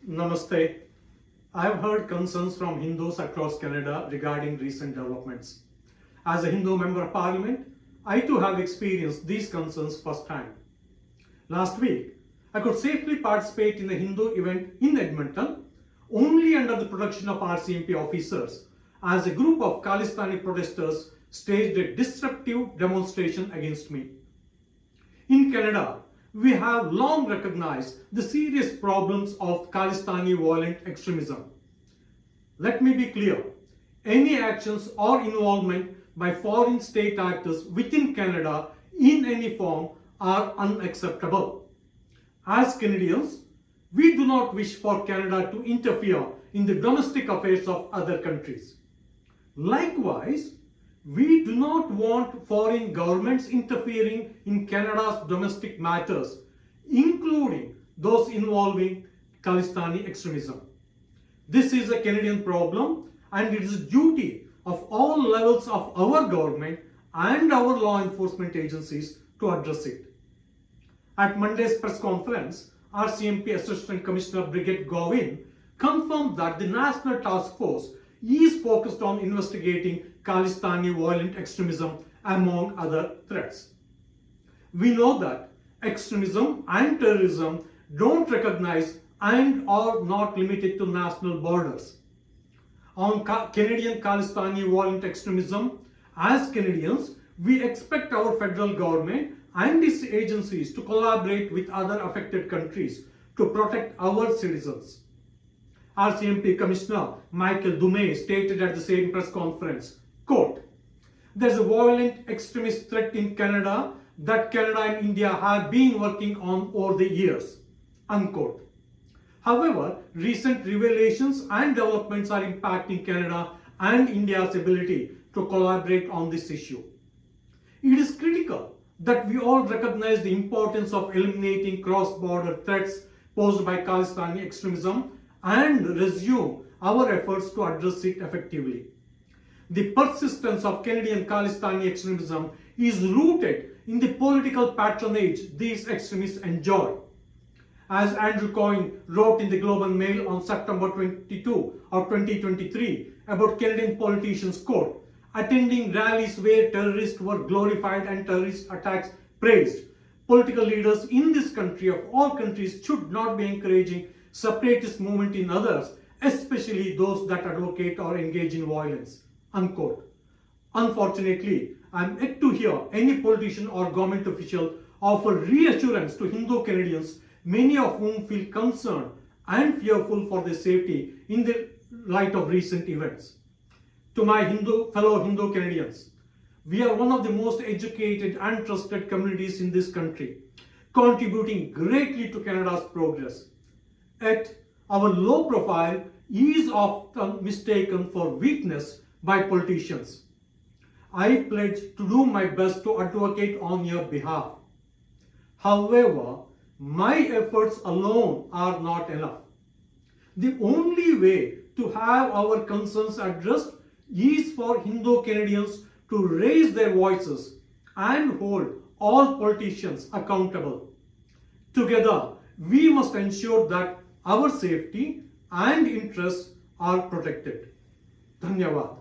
Namaste. I have heard concerns from Hindus across Canada regarding recent developments. As a Hindu member of parliament, I too have experienced these concerns firsthand. Last week, I could safely participate in a Hindu event in Edmonton only under the protection of RCMP officers as a group of Khalistani protesters staged a disruptive demonstration against me. In Canada, we have long recognized the serious problems of Khalistani violent extremism. Let me be clear, any actions or involvement by foreign state actors within Canada in any form are unacceptable. As Canadians, we do not wish for Canada to interfere in the domestic affairs of other countries. Likewise, we do not want foreign governments interfering in Canada's domestic matters, including those involving Khalistani extremism. This is a Canadian problem, and it is a duty of all levels of our government and our law enforcement agencies to address it. At Monday's press conference, RCMP Assistant Commissioner Brigade Govin confirmed that the National Task Force is focused on investigating Khalistani violent extremism among other threats. We know that extremism and terrorism don't recognize and are not limited to national borders. On Canadian Khalistani violent extremism, as Canadians, we expect our federal government and its agencies to collaborate with other affected countries to protect our citizens. RCMP Commissioner Michael Dumais stated at the same press conference, quote, "There's a violent extremist threat in Canada that Canada and India have been working on over the years," unquote. However, recent revelations and developments are impacting Canada and India's ability to collaborate on this issue. It is critical that we all recognize the importance of eliminating cross-border threats posed by Khalistani extremism and resume our efforts to address it effectively. The persistence of Canadian Khalistani extremism is rooted in the political patronage these extremists enjoy. As Andrew Coyne wrote in the Globe and Mail on September 22 of 2023 about Canadian politicians, quote, "Attending rallies where terrorists were glorified and terrorist attacks praised. Political leaders in this country of all countries should not be encouraging separatist movement in others, especially those that advocate or engage in violence," unquote. Unfortunately, I am yet to hear any politician or government official offer reassurance to Hindu Canadians, many of whom feel concerned and fearful for their safety in the light of recent events. To my fellow Hindu Canadians, we are one of the most educated and trusted communities in this country, contributing greatly to Canada's progress. Yet, our low profile is often mistaken for weakness by politicians. I pledge to do my best to advocate on your behalf. However, my efforts alone are not enough. The only way to have our concerns addressed is for Hindu Canadians to raise their voices and hold all politicians accountable. Together, we must ensure that our safety and interests are protected. Dhanyavad.